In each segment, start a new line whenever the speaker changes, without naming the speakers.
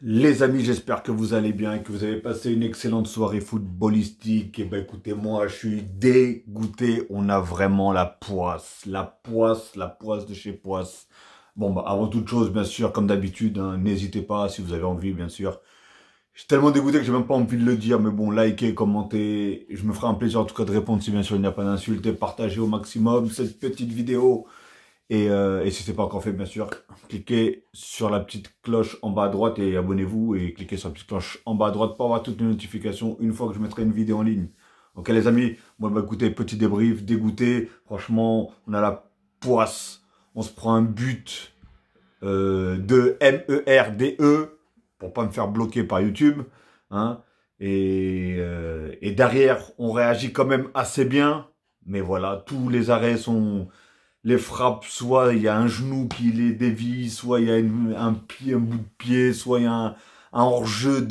Les amis, j'espère que vous allez bien et que vous avez passé une excellente soirée footballistique. Et ben écoutez, moi je suis dégoûté. On a vraiment la poisse de chez Poisse. Bon bah avant toute chose, bien sûr, comme d'habitude, hein, n'hésitez pas si vous avez envie, bien sûr. Je suis tellement dégoûté que j'ai même pas envie de le dire, mais bon, likez, commentez. Je me ferai un plaisir en tout cas de répondre si bien sûr il n'y a pas d'insultes et partagez au maximum cette petite vidéo. Et si ce n'est pas encore fait, bien sûr, cliquez sur la petite cloche en bas à droite et abonnez-vous. Et cliquez sur la petite cloche en bas à droite pour avoir toutes les notifications une fois que je mettrai une vidéo en ligne. Ok les amis, moi bah écoutez, petit débrief, dégoûté. Franchement, on a la poisse. On se prend un but de MERDE pour pas me faire bloquer par YouTube. Hein, et derrière, on réagit quand même assez bien. Mais voilà, tous les arrêts sont... Les frappes, soit il y a un genou qui les dévie, soit il y a un pied, un bout de pied, soit il y a un hors-jeu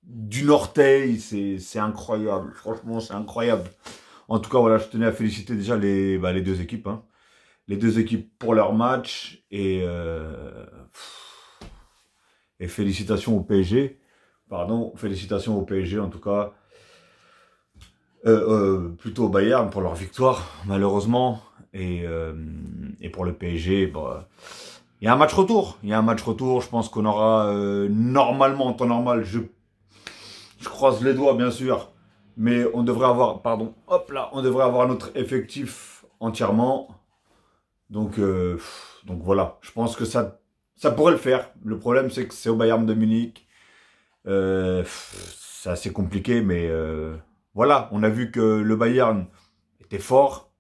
d'une orteil. C'est incroyable. Franchement, c'est incroyable. En tout cas, voilà, je tenais à féliciter déjà les deux équipes. Hein. Les deux équipes pour leur match. Et félicitations au PSG. Pardon, félicitations au PSG en tout cas. Plutôt au Bayern pour leur victoire, malheureusement. Et pour le PSG, bah, il y a un match retour. Il y a un match retour. Je pense qu'on aura normalement, en temps normal, je croise les doigts, bien sûr. Mais on devrait avoir, pardon, hop là, on devrait avoir notre effectif entièrement. Donc voilà, je pense que ça pourrait le faire. Le problème, c'est que c'est au Bayern de Munich. C'est assez compliqué, mais voilà, on a vu que le Bayern était fort.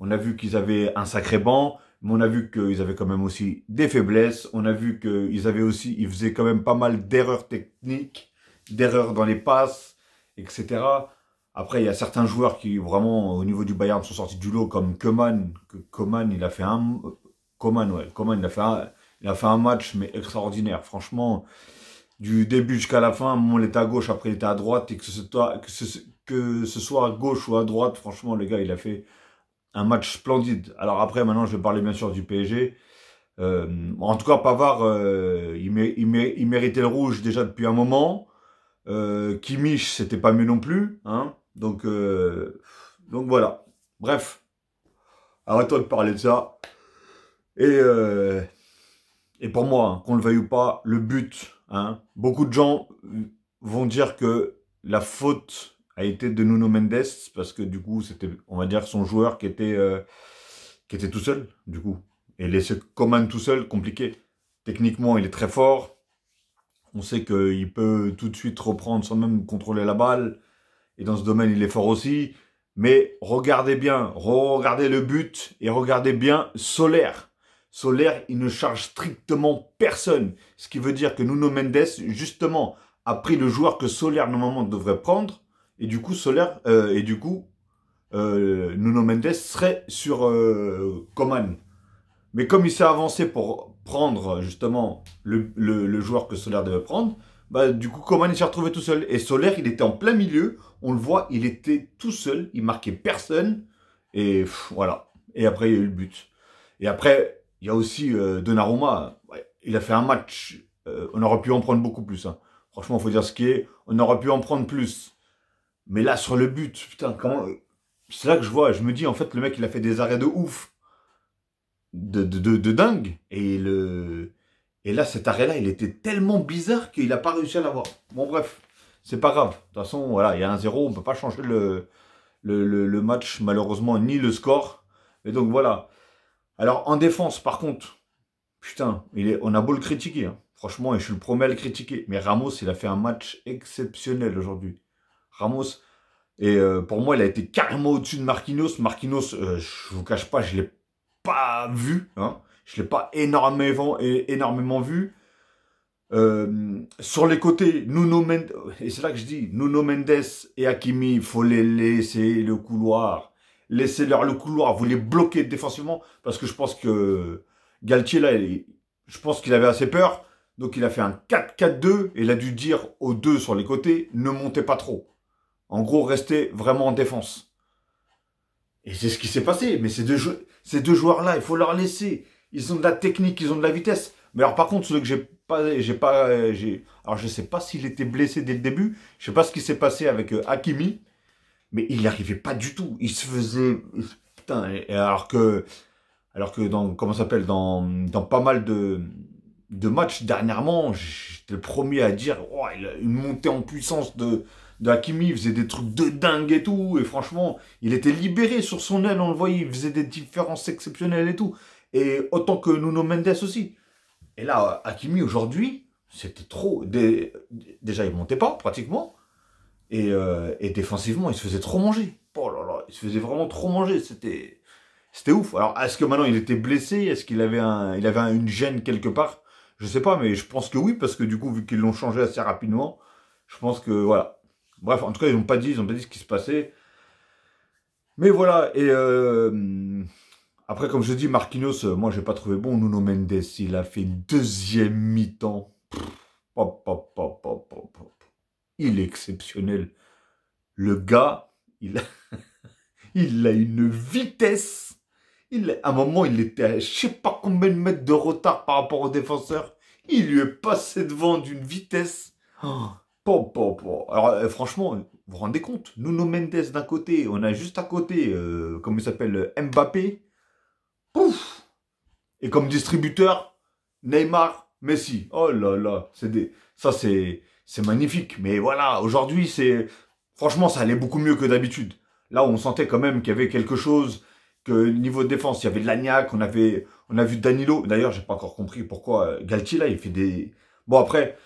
On a vu qu'ils avaient un sacré banc, mais on a vu qu'ils avaient quand même aussi des faiblesses. On a vu ils faisaient quand même pas mal d'erreurs techniques, d'erreurs dans les passes, etc. Après, il y a certains joueurs qui vraiment, au niveau du Bayern, sont sortis du lot, comme Coman. Coman, il a fait un, Coman, ouais, Coman, il a fait un match mais extraordinaire. Franchement, du début jusqu'à la fin, il était à gauche, après il était à droite, et que ce soit à gauche ou à droite, franchement, les gars, il a fait un match splendide. Alors après, maintenant, je vais parler bien sûr du PSG. En tout cas, Pavard, il méritait le rouge déjà depuis un moment. Kimmich, c'était pas mieux non plus. Hein. Donc voilà. Bref, arrête-toi de parler de ça. Et, euh, et pour moi, hein, qu'on le veuille ou pas, le but, hein, beaucoup de gens vont dire que la faute a été de Nuno Mendes, parce que du coup, c'était, on va dire, son joueur qui était tout seul, du coup. Et laisser Coman tout seul, compliqué. Techniquement, il est très fort. On sait qu'il peut tout de suite reprendre sans même contrôler la balle. Et dans ce domaine, il est fort aussi. Mais regardez bien, regardez le but et regardez bien Solaire. Solaire, il ne charge strictement personne. Ce qui veut dire que Nuno Mendes, justement, a pris le joueur que Solaire, normalement, devrait prendre. Et du coup, Nuno Mendes serait sur Coman. Mais comme il s'est avancé pour prendre justement le joueur que Solaire devait prendre, bah, du coup Coman il s'est retrouvé tout seul. Et Solaire il était en plein milieu, on le voit, il était tout seul, il marquait personne. Et voilà. Et après il y a eu le but. Et après, il y a aussi Donnarumma, ouais, il a fait un match, on aurait pu en prendre beaucoup plus. Hein. Franchement, il faut dire ce qui est, on aurait pu en prendre plus. Mais là, sur le but, putain, comment... C'est là que je vois, je me dis, en fait, le mec, il a fait des arrêts de ouf, de dingue. Et là, cet arrêt-là, il était tellement bizarre qu'il n'a pas réussi à l'avoir. Bon, bref, c'est pas grave. De toute façon, voilà, il y a un 0, on peut pas changer le match, malheureusement, ni le score. Et donc, voilà. Alors, en défense, par contre, putain, on a beau le critiquer. Hein. Franchement, et je suis le premier à le critiquer. Mais Ramos, il a fait un match exceptionnel aujourd'hui. Ramos, et pour moi, il a été carrément au-dessus de Marquinhos. Marquinhos, je vous cache pas, je l'ai pas vu. Hein. Je l'ai pas énormément vu. Sur les côtés, Nuno Mendes, et c'est là que je dis, Nuno Mendes et Hakimi, il faut les laisser le couloir. Laissez-leur le couloir, vous les bloquez défensivement, parce que je pense que Galtier, là, je pense qu'il avait assez peur. Donc il a fait un 4-4-2, et il a dû dire aux deux sur les côtés, ne montez pas trop. En gros, restez vraiment en défense. Et c'est ce qui s'est passé. Mais ces deux joueurs-là, il faut leur laisser. Ils ont de la technique, ils ont de la vitesse. Mais alors par contre, celui que j'ai alors je sais pas s'il était blessé dès le début. Je sais pas ce qui s'est passé avec Hakimi, mais il n'y arrivait pas du tout. Il se faisait, putain, alors que dans, comment ça s'appelle, dans pas mal de matchs dernièrement, j'étais le premier à dire, oh, il a une montée en puissance de Hakimi, il faisait des trucs de dingue et tout, et franchement, il était libéré sur son aile, on le voyait, il faisait des différences exceptionnelles et tout. Et autant que Nuno Mendes aussi. Et là, Hakimi, aujourd'hui, c'était trop. Déjà, il montait pas, pratiquement. Et défensivement, il se faisait trop manger. Oh là là, il se faisait vraiment trop manger. C'était ouf. Alors, est-ce que maintenant, il était blessé? Est-ce qu'il avait une gêne quelque part? Je sais pas, mais je pense que oui, parce que du coup, vu qu'ils l'ont changé assez rapidement, je pense que, voilà. Bref, en tout cas, ils n'ont pas dit ce qui se passait. Mais voilà, et après, comme je dis, Marquinhos, moi, j'ai pas trouvé bon. Nuno Mendes, il a fait une deuxième mi-temps. Hop, hop, hop, hop, hop, hop. Il est exceptionnel. Le gars, il a une vitesse. À un moment, il était à je sais pas combien de mètres de retard par rapport au défenseur. Il lui est passé devant d'une vitesse. Oh, pop, pop, pop. Alors, franchement, vous vous rendez compte? Nuno Mendes d'un côté, on a juste à côté, comment il s'appelle, Mbappé. Pouf! Et comme distributeur, Neymar, Messi. Oh là là, ça c'est magnifique. Mais voilà, aujourd'hui, franchement, ça allait beaucoup mieux que d'habitude. Là, on sentait quand même qu'il y avait quelque chose, que niveau de défense, il y avait de l'agnac, on a vu Danilo. D'ailleurs, j'ai pas encore compris pourquoi Galtier, là, il fait des... Bon, après,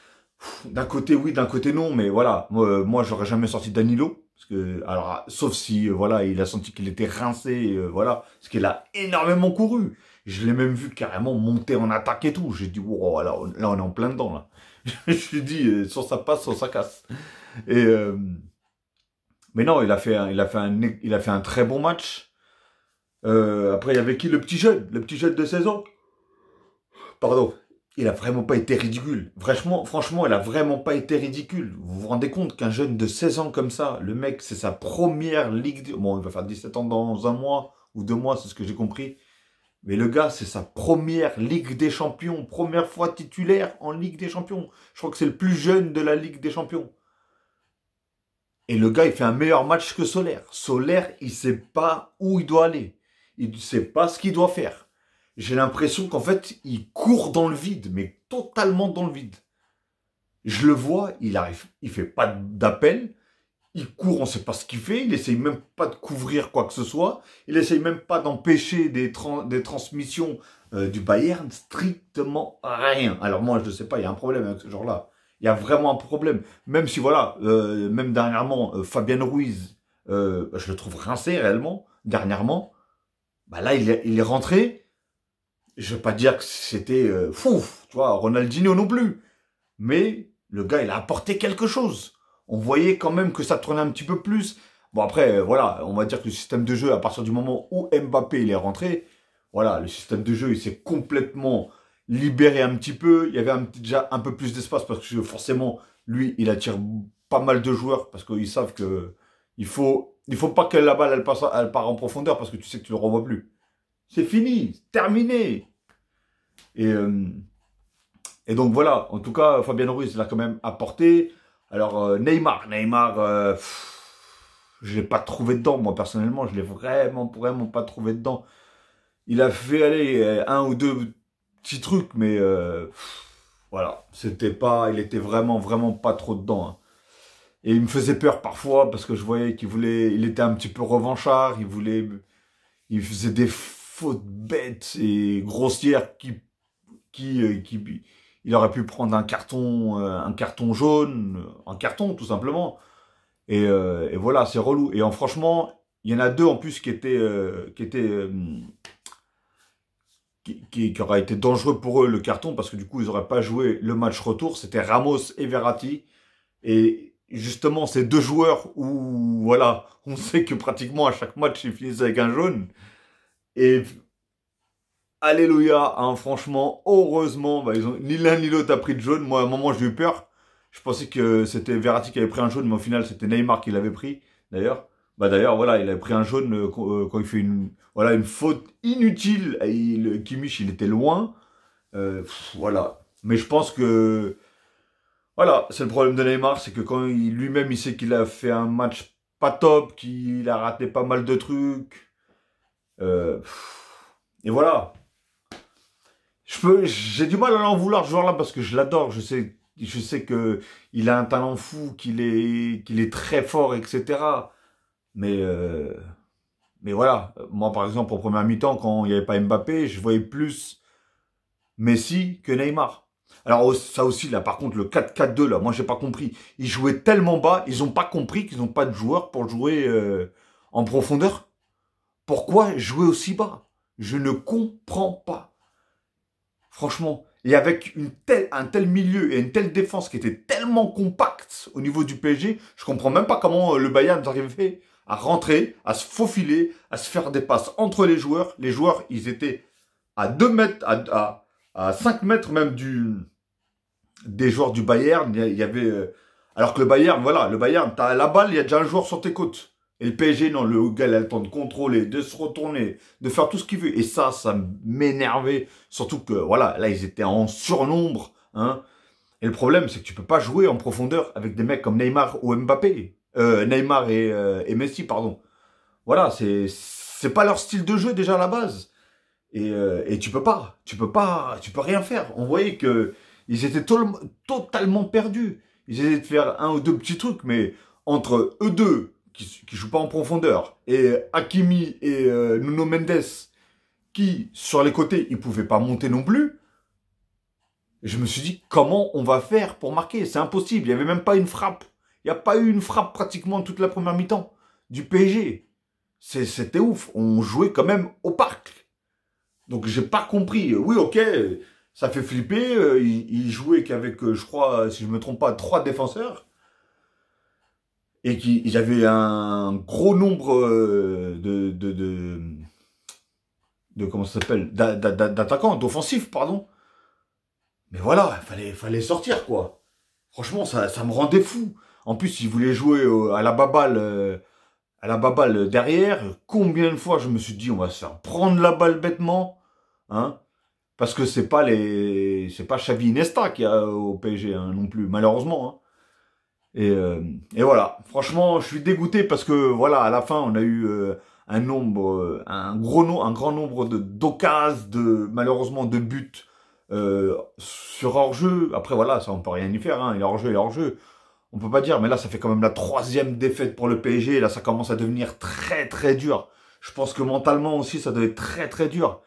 d'un côté oui, d'un côté non, mais voilà, moi j'aurais jamais sorti Danilo. Parce que, alors, sauf si, voilà, il a senti qu'il était rincé, voilà, parce qu'il a énormément couru. Je l'ai même vu carrément monter en attaque et tout. J'ai dit, wow, là, on est en plein dedans, là. Je me suis dit, soit ça passe, soit ça casse. Et, mais non, il a fait un très bon match. Après, il y avait qui? Le petit jeune de 16 ans. Pardon. Il a vraiment pas été ridicule. Franchement, il a vraiment pas été ridicule. Vous vous rendez compte qu'un jeune de 16 ans comme ça, le mec, c'est sa première ligue. Bon, il va faire 17 ans dans un mois ou 2 mois, c'est ce que j'ai compris. Mais le gars, c'est sa première Ligue des Champions, première fois titulaire en Ligue des Champions. Je crois que c'est le plus jeune de la Ligue des Champions. Et le gars, il fait un meilleur match que Solaire. Solaire, il sait pas où il doit aller. Il ne sait pas ce qu'il doit faire. J'ai l'impression qu'en fait, il court dans le vide, mais totalement dans le vide. Je le vois, il fait pas d'appel. Il court, on ne sait pas ce qu'il fait. Il essaye même pas de couvrir quoi que ce soit. Il essaye même pas d'empêcher des transmissions du Bayern. Strictement rien. Alors moi, je ne sais pas, il y a un problème avec ce genre-là. Il y a vraiment un problème. Même si, voilà, même dernièrement, Fabien Ruiz, je le trouve rincé réellement. Dernièrement, bah là, il est rentré. Je ne veux pas dire que c'était fou, tu vois, Ronaldinho non plus. Mais le gars, il a apporté quelque chose. On voyait quand même que ça tournait un petit peu plus. Bon, après, voilà, on va dire que le système de jeu, à partir du moment où Mbappé il est rentré, voilà, le système de jeu, il s'est complètement libéré un petit peu. Il y avait déjà un peu plus d'espace parce que forcément, lui, il attire pas mal de joueurs parce qu'ils savent que il faut pas que la balle, elle part en profondeur parce que tu sais que tu le revois plus. C'est fini, terminé. Et, et donc voilà, en tout cas, Fabien Ruiz l'a quand même apporté. Alors Neymar, je l'ai pas trouvé dedans, moi personnellement, je l'ai vraiment pas trouvé dedans. Il a fait aller un ou deux petits trucs, mais voilà, il était vraiment pas trop dedans. Hein. Et il me faisait peur parfois parce que je voyais il était un petit peu revanchard, il faisait des fautes bêtes et grossières il aurait pu prendre un carton jaune, un carton tout simplement. Et voilà, c'est relou. Et franchement, il y en a deux en plus qui auraient été dangereux pour eux le carton parce que du coup ils n'auraient pas joué le match retour. C'était Ramos et Verratti. Et justement, ces deux joueurs où voilà, on sait que pratiquement à chaque match ils finissent avec un jaune. Et alléluia, hein, franchement, heureusement, bah, ni l'un ni l'autre a pris de jaune. Moi, à un moment, j'ai eu peur. Je pensais que c'était Verratti qui avait pris un jaune, mais au final, c'était Neymar qui l'avait pris, d'ailleurs. Bah, d'ailleurs, voilà, il avait pris un jaune quand il fait une faute inutile. Et Kimmich, il était loin. Voilà. Mais je pense que, voilà, c'est le problème de Neymar, c'est que quand lui-même, il sait qu'il a fait un match pas top, qu'il a raté pas mal de trucs. euh, et voilà. J'ai du mal à l'en vouloir, ce joueur-là, parce que je l'adore. Je sais que il a un talent fou, qu'il est très fort, etc. Mais, euh, mais voilà. Moi, par exemple, en première mi-temps, quand il n'y avait pas Mbappé, je voyais plus Messi que Neymar. Alors, ça aussi, là, par contre, le 4-4-2, là, moi, j'ai pas compris. Ils jouaient tellement bas, ils ont pas compris qu'ils n'ont pas de joueurs pour jouer en profondeur. Pourquoi jouer aussi bas? Je ne comprends pas. Franchement. Et avec un tel milieu et une telle défense qui était tellement compacte au niveau du PSG, je comprends même pas comment le Bayern arrivait à rentrer, à se faufiler, à se faire des passes entre les joueurs. Les joueurs, ils étaient à 2 mètres, à 5 mètres même des joueurs du Bayern. Il y avait, alors que le Bayern, voilà, le Bayern, t'as la balle, il y a déjà un joueur sur tes côtes. Et le PSG, non, le gars, il a le temps de contrôler, de se retourner, de faire tout ce qu'il veut. Et ça m'énervait. Surtout que, voilà, là, ils étaient en surnombre. Hein. Et le problème, c'est que tu peux pas jouer en profondeur avec des mecs comme Neymar ou Mbappé. Neymar et Messi, pardon. Voilà, c'est pas leur style de jeu déjà à la base. Et tu peux rien faire. On voyait que ils étaient totalement perdus. Ils essayaient de faire un ou deux petits trucs, mais entre eux deux, qui jouent pas en profondeur, et Hakimi et Nuno Mendes, qui, sur les côtés, ils pouvaient pas monter non plus, je me suis dit, comment on va faire pour marquer? C'est impossible. Il y avait même pas une frappe. Il n'y a pas eu une frappe pratiquement toute la première mi-temps du PSG. C'était ouf. On jouait quand même au parc. Donc j'ai pas compris. Oui, ok, ça fait flipper. Il jouait qu'avec, je crois, si je me trompe pas, 3 défenseurs. Et qu'ils avaient un gros nombre de comment ça s'appelle, d'attaquants, d'offensifs, pardon. Mais voilà, fallait sortir, quoi. Franchement, ça me rendait fou. En plus, ils voulaient jouer à la baballe derrière. Combien de fois je me suis dit, on va se faire prendre la balle bêtement, hein? Parce que c'est pas Xavi Iniesta qui a au PSG, hein, non plus, malheureusement, hein. Et voilà. Franchement, je suis dégoûté parce que, voilà, à la fin, on a eu un grand nombre d'occasions, malheureusement, de buts sur hors-jeu. Après, voilà, ça, on peut rien y faire, hein. Il est hors-jeu, il est hors-jeu. On peut pas dire, mais là, ça fait quand même la 3e défaite pour le PSG. Là, ça commence à devenir très, très dur. Je pense que mentalement aussi, ça doit être très, très dur.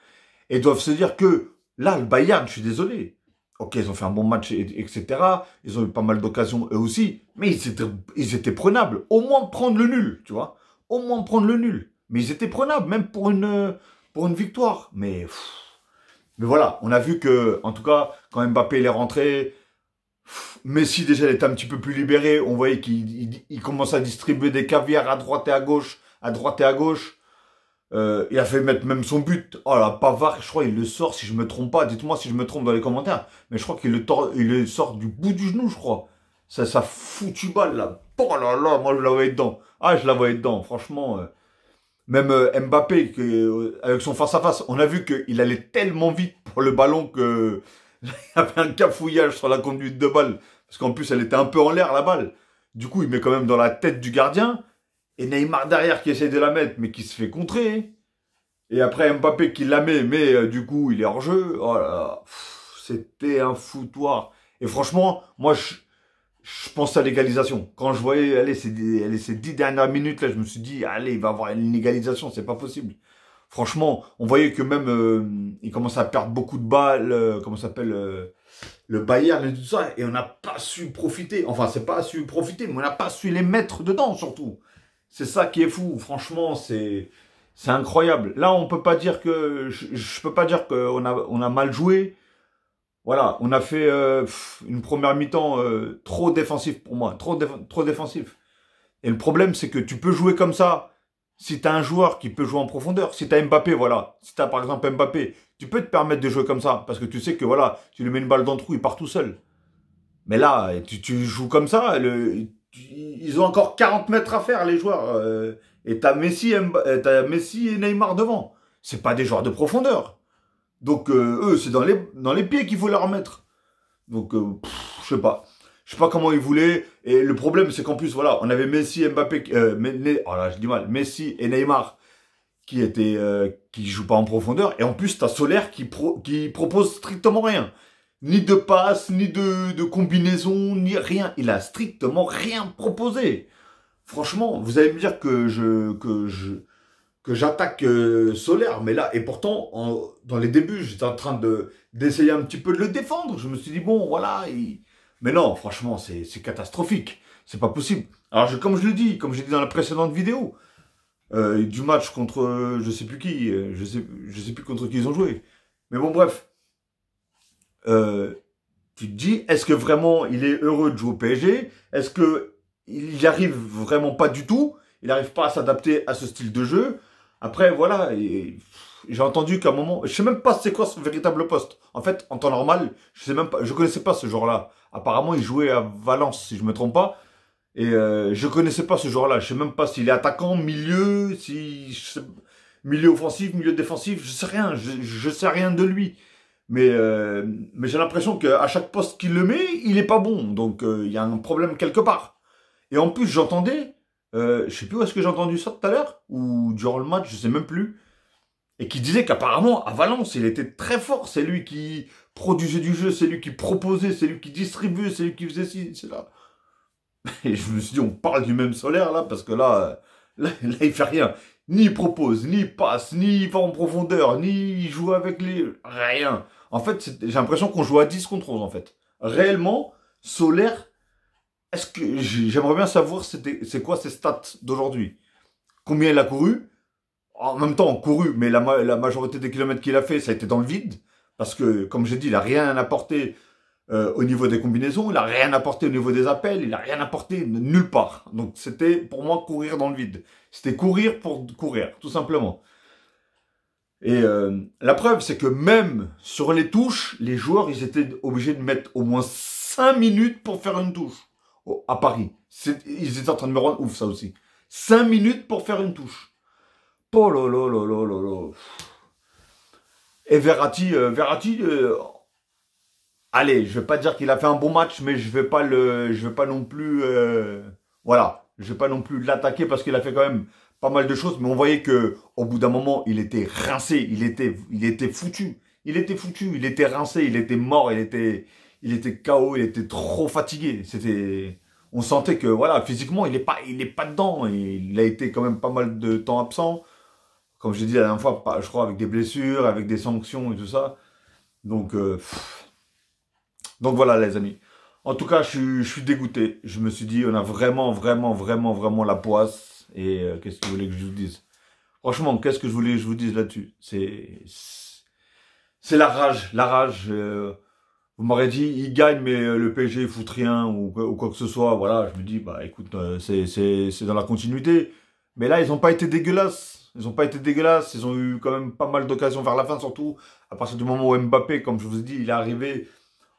Et ils doivent se dire que, là, le Bayern, je suis désolé. Ok, ils ont fait un bon match, etc. Ils ont eu pas mal d'occasions, eux aussi. Mais ils étaient prenables. Au moins prendre le nul, tu vois. Au moins prendre le nul. Mais ils étaient prenables, même pour une victoire. Mais voilà, on a vu que, en tout cas, quand Mbappé il est rentré, Messi déjà il était un petit peu plus libéré. On voyait qu'il commençait à distribuer des caviars à droite et à gauche, à droite et à gauche. Il a fait mettre même son but. Oh là, Pavard, je crois il le sort si je me trompe pas. Dites-moi si je me trompe dans les commentaires. Mais je crois il le sort du bout du genou, je crois. Ça foutu balle là. Oh là là, moi je la voyais dedans. Ah, je la voyais dedans, franchement. Même Mbappé, avec son face-à-face, on a vu qu'il allait tellement vite pour le ballon que il y avait un cafouillage sur la conduite de balle. Parce qu'en plus, elle était un peu en l'air, la balle. Du coup, il met quand même dans la tête du gardien. Et Neymar derrière qui essaie de la mettre, mais qui se fait contrer. Et après Mbappé qui la met, mais du coup, il est hors jeu. Oh là là, c'était un foutoir. Et franchement, moi, je pense à l'égalisation. Quand je voyais allez, ces 10 dernières minutes, là, je me suis dit, allez, il va y avoir une égalisation, c'est pas possible. Franchement, on voyait que même, il commence à perdre beaucoup de balles, comment ça s'appelle, le Bayern et tout ça, et on n'a pas su profiter. Enfin, c'est pas su profiter, mais on n'a pas su les mettre dedans, surtout. C'est ça qui est fou. Franchement, c'est incroyable. Là, on peut pas dire que, je peux pas dire on a mal joué. Voilà, on a fait une première mi-temps trop défensif pour moi, trop défensif. Et le problème, c'est que tu peux jouer comme ça si tu as un joueur qui peut jouer en profondeur. Si tu as Mbappé, voilà. Si tu as par exemple Mbappé, tu peux te permettre de jouer comme ça. Parce que tu sais que voilà, tu lui mets une balle dans le trou, il part tout seul. Mais là, tu joues comme ça, ils ont encore 40 mètres à faire, les joueurs. Et t'as Messi et Neymar devant. C'est pas des joueurs de profondeur. Donc eux, c'est dans les pieds qu'il faut leur mettre. Donc, je sais pas. Je sais pas comment ils voulaient. Et le problème, c'est qu'en plus, voilà, on avait Messi, Mbappé, oh là, je dis mal, Messi et Neymar qui jouent pas en profondeur. Et en plus, t'as Solaire qui propose strictement rien. Ni de passe, ni de combinaison, ni rien. Il a strictement rien proposé. Franchement, vous allez me dire que j'attaque Solaire, mais là, et pourtant, dans les débuts, j'étais en train d'essayer un petit peu de le défendre. Je me suis dit, bon, voilà. Mais non, franchement, c'est catastrophique. C'est pas possible. Alors, comme je le dis, comme j'ai dit dans la précédente vidéo, du match contre je sais plus qui, je sais plus contre qui ils ont joué. Mais bon, bref. Tu te dis, est-ce que vraiment il est heureux de jouer au PSG? Est-ce que il y arrive vraiment pas du tout? Il n'arrive pas à s'adapter à ce style de jeu? Après, voilà, j'ai entendu qu'à un moment, je sais même pas c'est quoi son véritable poste. En fait, en temps normal, je sais même pas, je connaissais pas ce joueur-là. Apparemment, il jouait à Valence, si je me trompe pas. Et je connaissais pas ce joueur-là. Je sais même pas s'il est attaquant, milieu, milieu offensif, milieu défensif. Je sais rien. Je sais rien de lui. Mais j'ai l'impression qu'à chaque poste qu'il le met, il est pas bon. Donc il y a un problème quelque part. Et en plus, j'entendais, je sais plus où est-ce que j'ai entendu ça tout à l'heure, ou durant le match, je sais même plus, et qui disait qu'apparemment, à Valence, il était très fort. C'est lui qui produisait du jeu, c'est lui qui proposait, c'est lui qui distribuait, c'est lui qui faisait ci, c'est là. Et je me suis dit, on parle du même Solaire, là, parce que là, il fait rien. Ni il propose, ni il passe, ni il va en profondeur, ni il joue avec les... Rien. En fait, j'ai l'impression qu'on joue à 10 contre 11, en fait. Réellement, Solaire, est-ce que... J'aimerais bien savoir c'est quoi ses stats d'aujourd'hui. Combien il a couru. En même temps, couru, mais la majorité des kilomètres qu'il a fait, ça a été dans le vide. Parce que, comme j'ai dit, il a rien apporté au niveau des combinaisons, il a rien apporté au niveau des appels, il a rien apporté nulle part. Donc c'était pour moi courir dans le vide. C'était courir pour courir, tout simplement. Et la preuve, c'est que même sur les touches, les joueurs, ils étaient obligés de mettre au moins 5 minutes pour faire une touche à Paris. Ils étaient en train de me rendre ouf, ça aussi. 5 minutes pour faire une touche. Oh là là là là là là. Et Verratti, allez, je vais pas dire qu'il a fait un bon match, mais je vais pas non plus, voilà, je vais pas non plus l'attaquer parce qu'il a fait quand même pas mal de choses, mais on voyait que au bout d'un moment, il était rincé, il était foutu, il était rincé, il était mort, il était KO, il était trop fatigué. On sentait que voilà, physiquement, il est pas dedans, et il a été quand même pas mal de temps absent. Comme je l'ai dit la dernière fois, je crois avec des blessures, avec des sanctions et tout ça. Donc, donc voilà les amis. En tout cas, je suis dégoûté. Je me suis dit, on a vraiment, vraiment, vraiment, vraiment la poisse. Et qu'est-ce que vous voulez que je vous dise? Franchement, qu'est-ce que je voulais que je vous dise là-dessus? C'est la rage. La rage. Vous m'aurez dit, il gagne, mais le PSG il fout rien ou quoi que ce soit. Voilà, je me dis, bah écoute, c'est dans la continuité. Mais là, ils n'ont pas été dégueulasses. Ils n'ont pas été dégueulasses. Ils ont eu quand même pas mal d'occasions vers la fin, surtout à partir du moment où Mbappé, comme je vous ai dit, il est arrivé.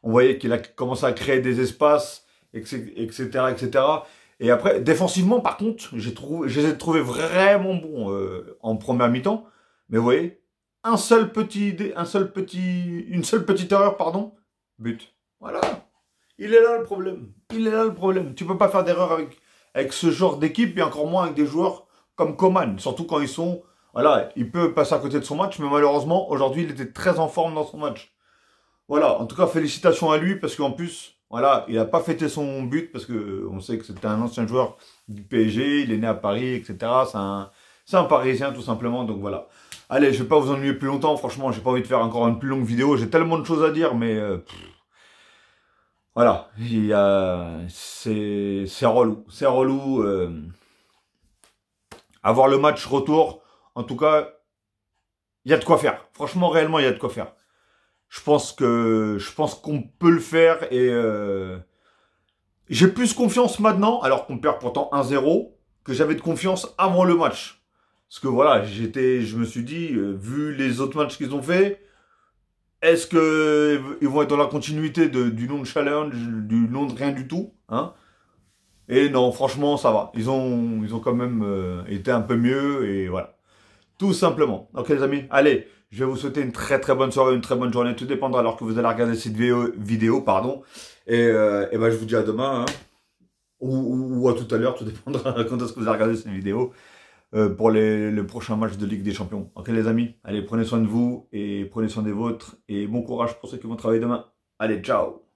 On voyait qu'il a commencé à créer des espaces, etc., etc. Et après, défensivement, par contre, je les ai trouvés vraiment bons en première mi-temps. Mais vous voyez, une seule petite erreur, pardon, but. Voilà. Il est là le problème. Il est là le problème. Tu peux pas faire d'erreur avec ce genre d'équipe et encore moins avec des joueurs comme Coman. Surtout quand ils sont... Voilà, il peut passer à côté de son match, mais malheureusement, aujourd'hui, il était très en forme dans son match. Voilà, en tout cas, félicitations à lui, parce qu'en plus, voilà, il n'a pas fêté son but, parce que on sait que c'était un ancien joueur du PSG, il est né à Paris, etc. C'est un Parisien, tout simplement, donc voilà. Allez, je vais pas vous ennuyer plus longtemps, franchement, j'ai pas envie de faire encore une plus longue vidéo, j'ai tellement de choses à dire, mais... voilà, c'est relou, c'est relou. Avoir le match retour, en tout cas, il y a de quoi faire. Franchement, réellement, il y a de quoi faire. Je pense qu'on peut le faire et j'ai plus confiance maintenant, alors qu'on perd pourtant 1-0, que j'avais de confiance avant le match. Parce que voilà, je me suis dit, vu les autres matchs qu'ils ont fait, est-ce que ils vont être dans la continuité du non-challenge, du non-rien du tout, hein? Et non, franchement, ça va. Ils ont quand même été un peu mieux et voilà. Tout simplement. Ok les amis, allez, Je vais vous souhaiter une très très bonne soirée, une très bonne journée. Tout dépendra alors que vous allez regarder cette vidéo pardon. Et ben, je vous dis à demain, hein, ou à tout à l'heure, tout dépendra quand est-ce que vous allez regarder cette vidéo, pour le prochain match de Ligue des Champions. Ok les amis, allez, prenez soin de vous et prenez soin des vôtres. Et bon courage pour ceux qui vont travailler demain. Allez, ciao!